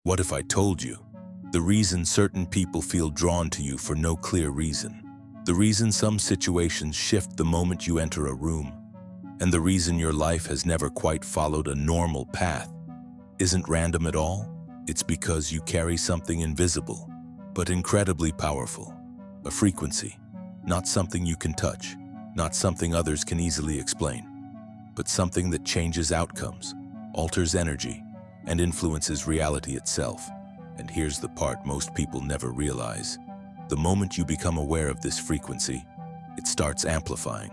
What if I told you? The reason certain people feel drawn to you for no clear reason. The reason some situations shift the moment you enter a room. And the reason your life has never quite followed a normal path isn't random at all. It's because you carry something invisible, but incredibly powerful. A frequency, not something you can touch, not something others can easily explain, but something that changes outcomes, alters energy, and influences reality itself. And here's the part most people never realize. The moment you become aware of this frequency, it starts amplifying.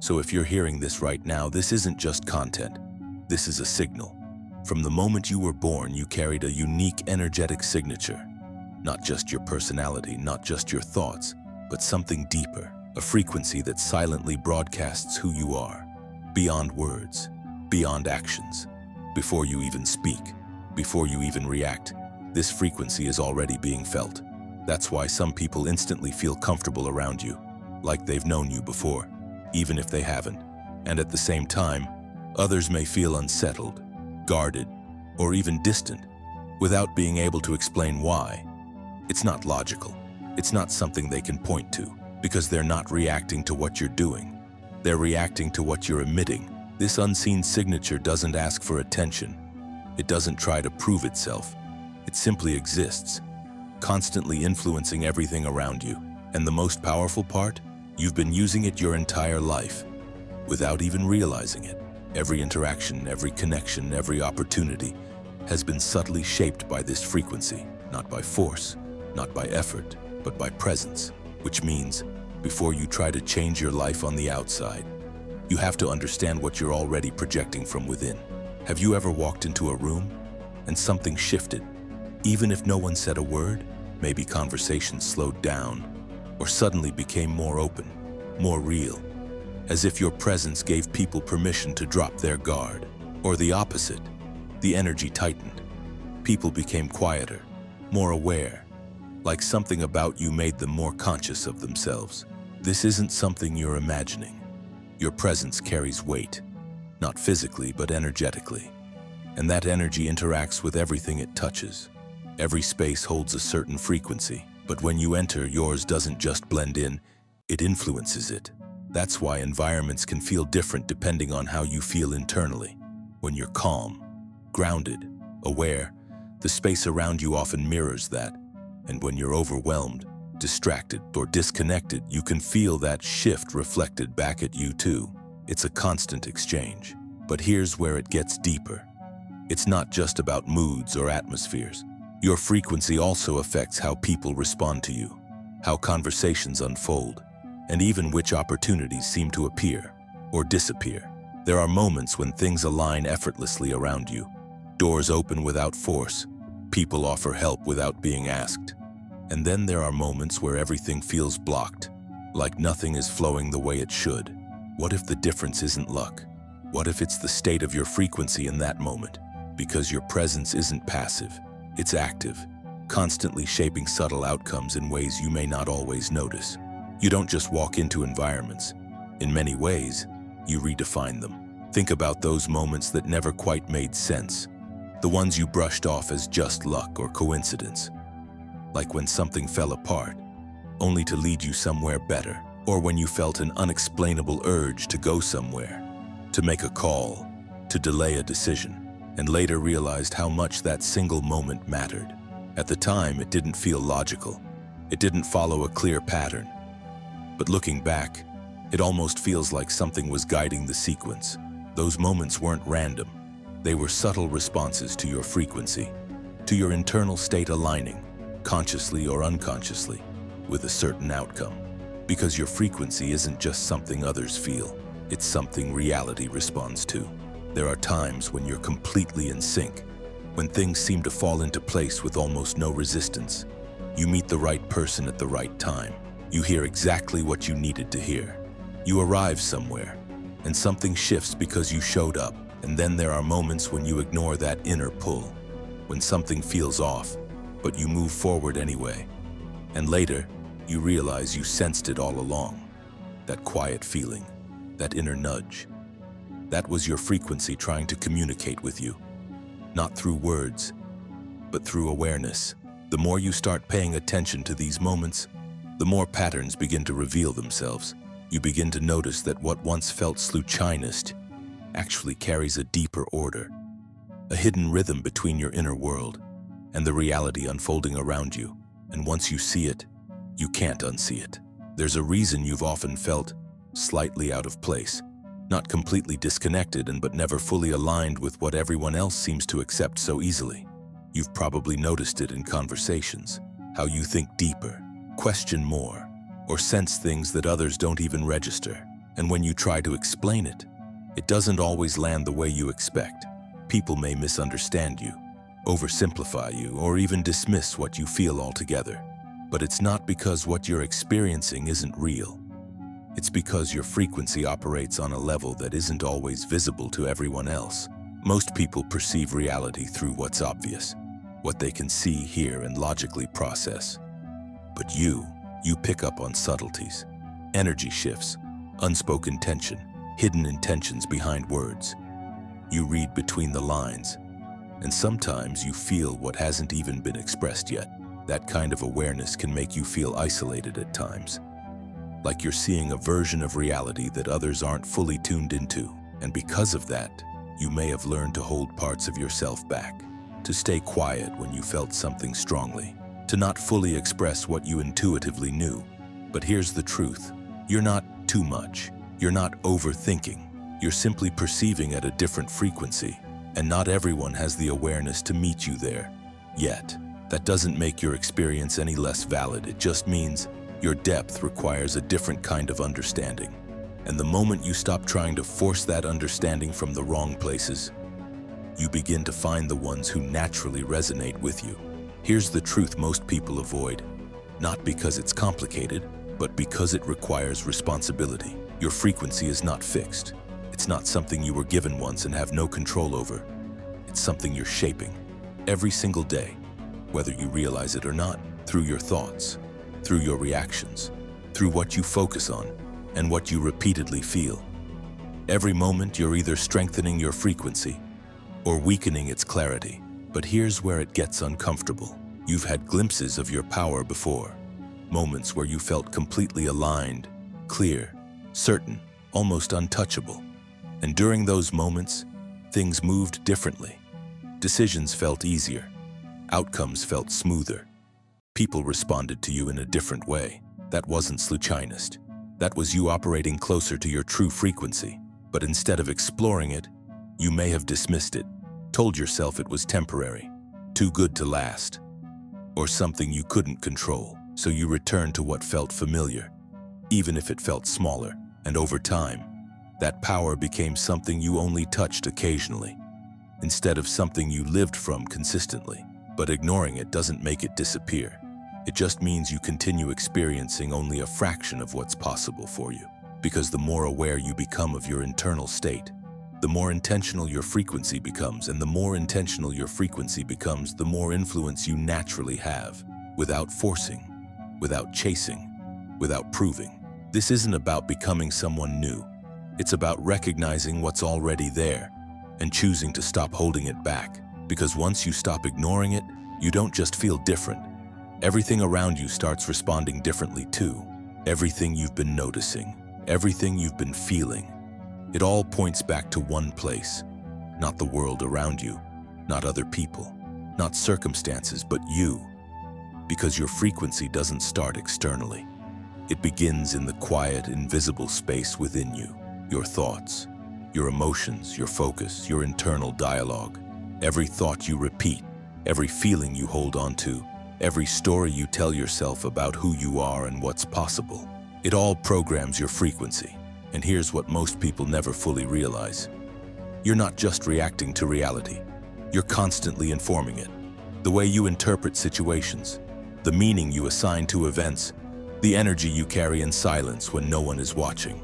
So if you're hearing this right now, this isn't just content. This is a signal. From the moment you were born, you carried a unique energetic signature. Not just your personality, not just your thoughts, but something deeper. A frequency that silently broadcasts who you are, beyond words, beyond actions. Before you even speak, before you even react, this frequency is already being felt. That's why some people instantly feel comfortable around you, like they've known you before, even if they haven't. And at the same time, others may feel unsettled, guarded, or even distant, without being able to explain why. It's not logical. It's not something they can point to, because they're not reacting to what you're doing. They're reacting to what you're emitting. This unseen signature doesn't ask for attention. It doesn't try to prove itself. It simply exists, constantly influencing everything around you. And the most powerful part? You've been using it your entire life, without even realizing it. Every interaction, every connection, every opportunity has been subtly shaped by this frequency, not by force, not by effort, but by presence. Which means, before you try to change your life on the outside, you have to understand what you're already projecting from within. Have you ever walked into a room and something shifted? Even if no one said a word, maybe conversations slowed down or suddenly became more open, more real, as if your presence gave people permission to drop their guard. Or the opposite, the energy tightened. People became quieter, more aware, like something about you made them more conscious of themselves. This isn't something you're imagining. Your presence carries weight, not physically but energetically. And that energy interacts with everything it touches. Every space holds a certain frequency, but when you enter, yours doesn't just blend in, it influences it. That's why environments can feel different depending on how you feel internally. When you're calm, grounded, aware, the space around you often mirrors that. And when you're overwhelmed, distracted, or disconnected, you can feel that shift reflected back at you too. It's a constant exchange. But here's where it gets deeper. It's not just about moods or atmospheres. Your frequency also affects how people respond to you, how conversations unfold, and even which opportunities seem to appear or disappear. There are moments when things align effortlessly around you. Doors open without force. People offer help without being asked. And then there are moments where everything feels blocked, like nothing is flowing the way it should. What if the difference isn't luck? What if it's the state of your frequency in that moment? Because your presence isn't passive, it's active, constantly shaping subtle outcomes in ways you may not always notice. You don't just walk into environments. In many ways, you redefine them. Think about those moments that never quite made sense, the ones you brushed off as just luck or coincidence. Like when something fell apart, only to lead you somewhere better, or when you felt an unexplainable urge to go somewhere, to make a call, to delay a decision, and later realized how much that single moment mattered. At the time, it didn't feel logical. It didn't follow a clear pattern. But looking back, it almost feels like something was guiding the sequence. Those moments weren't random. They were subtle responses to your frequency, to your internal state aligning, consciously or unconsciously, with a certain outcome. Because your frequency isn't just something others feel, it's something reality responds to. There are times when you're completely in sync, when things seem to fall into place with almost no resistance. You meet the right person at the right time. You hear exactly what you needed to hear. You arrive somewhere, and something shifts because you showed up. And then there are moments when you ignore that inner pull, when something feels off, but you move forward anyway. And later, you realize you sensed it all along. That quiet feeling, that inner nudge. That was your frequency trying to communicate with you. Not through words, but through awareness. The more you start paying attention to these moments, the more patterns begin to reveal themselves. You begin to notice that what once felt sluchinist actually carries a deeper order, a hidden rhythm between your inner world and the reality unfolding around you. And once you see it, you can't unsee it. There's a reason you've often felt slightly out of place, not completely disconnected but never fully aligned with what everyone else seems to accept so easily. You've probably noticed it in conversations, how you think deeper, question more, or sense things that others don't even register. And when you try to explain it, it doesn't always land the way you expect. People may misunderstand you, oversimplify you, or even dismiss what you feel altogether. But it's not because what you're experiencing isn't real. It's because your frequency operates on a level that isn't always visible to everyone else. Most people perceive reality through what's obvious, what they can see, hear, and logically process. But you pick up on subtleties, energy shifts, unspoken tension, hidden intentions behind words. You read between the lines, and sometimes you feel what hasn't even been expressed yet. That kind of awareness can make you feel isolated at times, like you're seeing a version of reality that others aren't fully tuned into. And because of that, you may have learned to hold parts of yourself back, to stay quiet when you felt something strongly, to not fully express what you intuitively knew. But here's the truth. You're not too much. You're not overthinking. You're simply perceiving at a different frequency, and not everyone has the awareness to meet you there yet. That doesn't make your experience any less valid. It just means your depth requires a different kind of understanding. And the moment you stop trying to force that understanding from the wrong places, you begin to find the ones who naturally resonate with you. Here's the truth most people avoid, not because it's complicated, but because it requires responsibility. Your frequency is not fixed. It's not something you were given once and have no control over. It's something you're shaping every single day, whether you realize it or not, through your thoughts, through your reactions, through what you focus on, and what you repeatedly feel. Every moment you're either strengthening your frequency or weakening its clarity. But here's where it gets uncomfortable. You've had glimpses of your power before, moments where you felt completely aligned, clear, certain, almost untouchable. And during those moments, things moved differently. Decisions felt easier. Outcomes felt smoother. People responded to you in a different way. That wasn't sluchinist. That was you operating closer to your true frequency. But instead of exploring it, you may have dismissed it, told yourself it was temporary, too good to last, or something you couldn't control. So you returned to what felt familiar, even if it felt smaller. And over time, that power became something you only touched occasionally, instead of something you lived from consistently. But ignoring it doesn't make it disappear. It just means you continue experiencing only a fraction of what's possible for you. Because the more aware you become of your internal state, the more intentional your frequency becomes, and the more intentional your frequency becomes, the more influence you naturally have, without forcing, without chasing, without proving. This isn't about becoming someone new. It's about recognizing what's already there and choosing to stop holding it back. Because once you stop ignoring it, you don't just feel different. Everything around you starts responding differently too. Everything you've been noticing, everything you've been feeling, it all points back to one place. Not the world around you, not other people, not circumstances, but you. Because your frequency doesn't start externally. It begins in the quiet, invisible space within you. Your thoughts, your emotions, your focus, your internal dialogue. Every thought you repeat, every feeling you hold on to, every story you tell yourself about who you are and what's possible. It all programs your frequency. And here's what most people never fully realize. You're not just reacting to reality. You're constantly informing it. The way you interpret situations, the meaning you assign to events, the energy you carry in silence when no one is watching.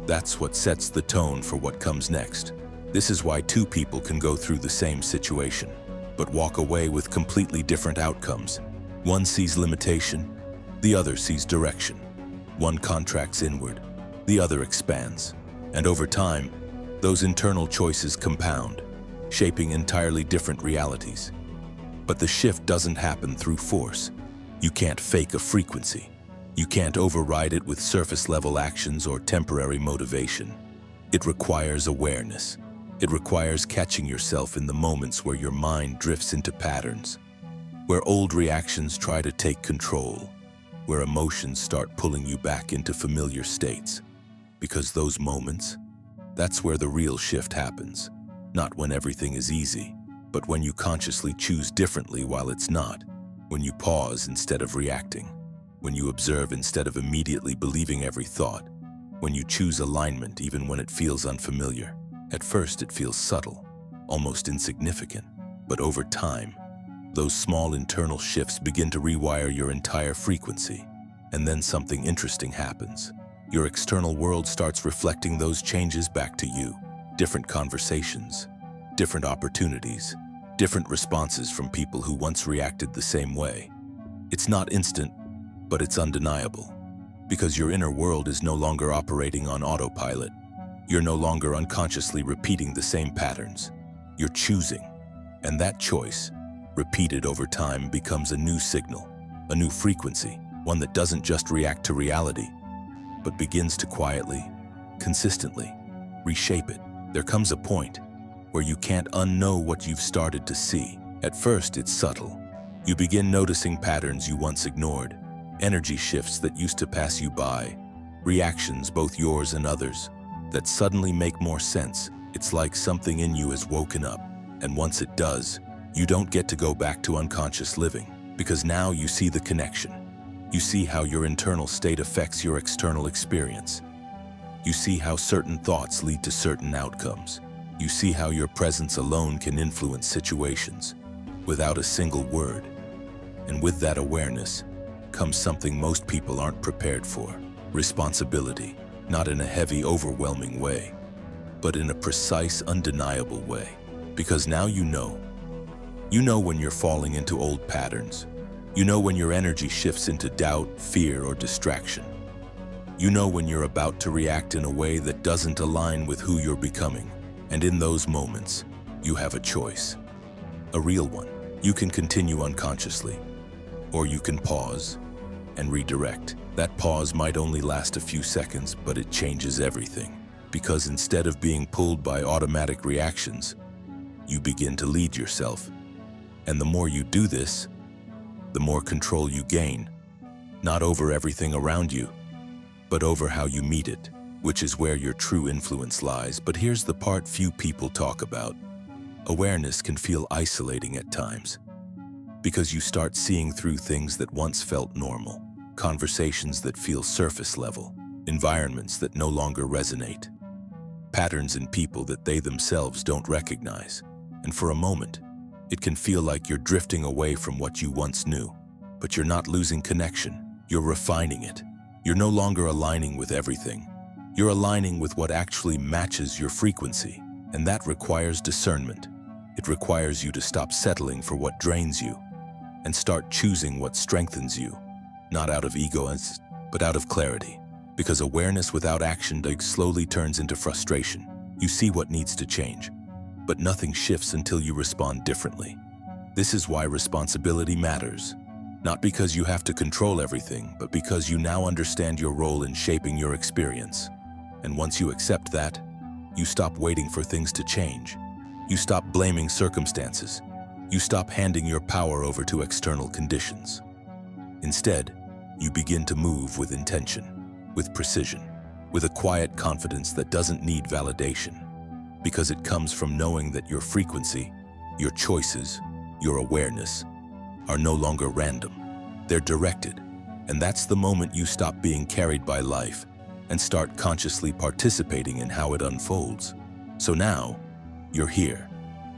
That's what sets the tone for what comes next. This is why two people can go through the same situation, but walk away with completely different outcomes. One sees limitation, the other sees direction. One contracts inward, the other expands. And over time, those internal choices compound, shaping entirely different realities. But the shift doesn't happen through force. You can't fake a frequency. You can't override it with surface-level actions or temporary motivation. It requires awareness. It requires catching yourself in the moments where your mind drifts into patterns, where old reactions try to take control, where emotions start pulling you back into familiar states. Because those moments, that's where the real shift happens. Not when everything is easy, but when you consciously choose differently while it's not, when you pause instead of reacting, when you observe instead of immediately believing every thought, when you choose alignment even when it feels unfamiliar. At first it feels subtle, almost insignificant, but over time, those small internal shifts begin to rewire your entire frequency, and then something interesting happens. Your external world starts reflecting those changes back to you. Different conversations, different opportunities, different responses from people who once reacted the same way. It's not instant, but it's undeniable, because your inner world is no longer operating on autopilot. You're no longer unconsciously repeating the same patterns. You're choosing, and that choice, repeated over time, becomes a new signal, a new frequency, one that doesn't just react to reality, but begins to quietly, consistently, reshape it. There comes a point where you can't unknow what you've started to see. At first, it's subtle. You begin noticing patterns you once ignored, energy shifts that used to pass you by, reactions, both yours and others, that suddenly make more sense. It's like something in you has woken up, and once it does, you don't get to go back to unconscious living, because now you see the connection. You see how your internal state affects your external experience. You see how certain thoughts lead to certain outcomes. You see how your presence alone can influence situations without a single word. And with that awareness comes something most people aren't prepared for: responsibility, not in a heavy, overwhelming way, but in a precise, undeniable way. Because now you know. You know when you're falling into old patterns. You know when your energy shifts into doubt, fear, or distraction. You know when you're about to react in a way that doesn't align with who you're becoming. And in those moments, you have a choice. A real one. You can continue unconsciously, or you can pause and redirect. That pause might only last a few seconds, but it changes everything. Because instead of being pulled by automatic reactions, you begin to lead yourself. And the more you do this, the more control you gain, not over everything around you, but over how you meet it, which is where your true influence lies. But here's the part few people talk about. Awareness can feel isolating at times, because you start seeing through things that once felt normal, conversations that feel surface level, environments that no longer resonate, patterns in people that they themselves don't recognize. And for a moment, it can feel like you're drifting away from what you once knew. But you're not losing connection. You're refining it. You're no longer aligning with everything. You're aligning with what actually matches your frequency. And that requires discernment. It requires you to stop settling for what drains you and start choosing what strengthens you, not out of ego, but out of clarity. Because awareness without action slowly turns into frustration. You see what needs to change, but nothing shifts until you respond differently. This is why responsibility matters. Not because you have to control everything, but because you now understand your role in shaping your experience. And once you accept that, you stop waiting for things to change. You stop blaming circumstances. You stop handing your power over to external conditions. Instead, you begin to move with intention, with precision, with a quiet confidence that doesn't need validation. Because it comes from knowing that your frequency, your choices, your awareness are no longer random. They're directed. And that's the moment you stop being carried by life and start consciously participating in how it unfolds. So now, you're here,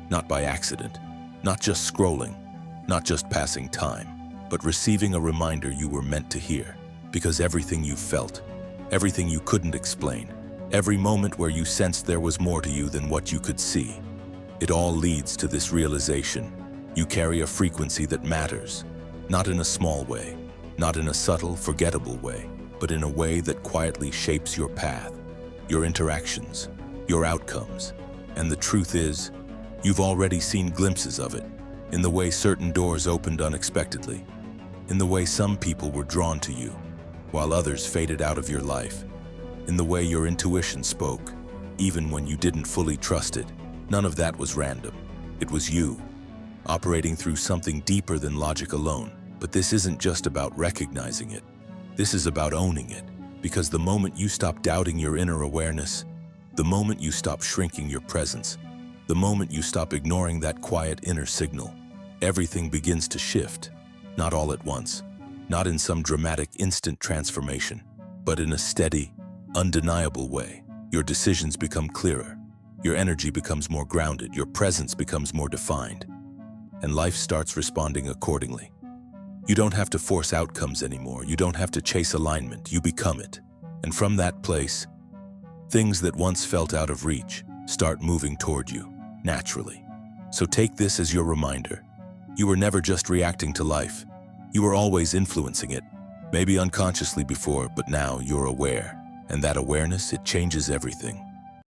not by accident, not just scrolling, not just passing time, but receiving a reminder you were meant to hear. Because everything you felt, everything you couldn't explain, every moment where you sensed there was more to you than what you could see, it all leads to this realization. You carry a frequency that matters, not in a small way, not in a subtle, forgettable way, but in a way that quietly shapes your path, your interactions, your outcomes. And the truth is, you've already seen glimpses of it. in the way certain doors opened unexpectedly, in the way some people were drawn to you, while others faded out of your life, in the way your intuition spoke, even when you didn't fully trust it. None of that was random. It was you, operating through something deeper than logic alone. But this isn't just about recognizing it. This is about owning it, because the moment you stop doubting your inner awareness, the moment you stop shrinking your presence, the moment you stop ignoring that quiet inner signal, everything begins to shift. Not all at once, not in some dramatic instant transformation, but in a steady, undeniable way. Your decisions become clearer, your energy becomes more grounded, your presence becomes more defined, and life starts responding accordingly. You don't have to force outcomes anymore, you don't have to chase alignment, you become it. And from that place, things that once felt out of reach start moving toward you, naturally. So take this as your reminder. You were never just reacting to life. You were always influencing it, maybe unconsciously before, but now you're aware. And that awareness, it changes everything.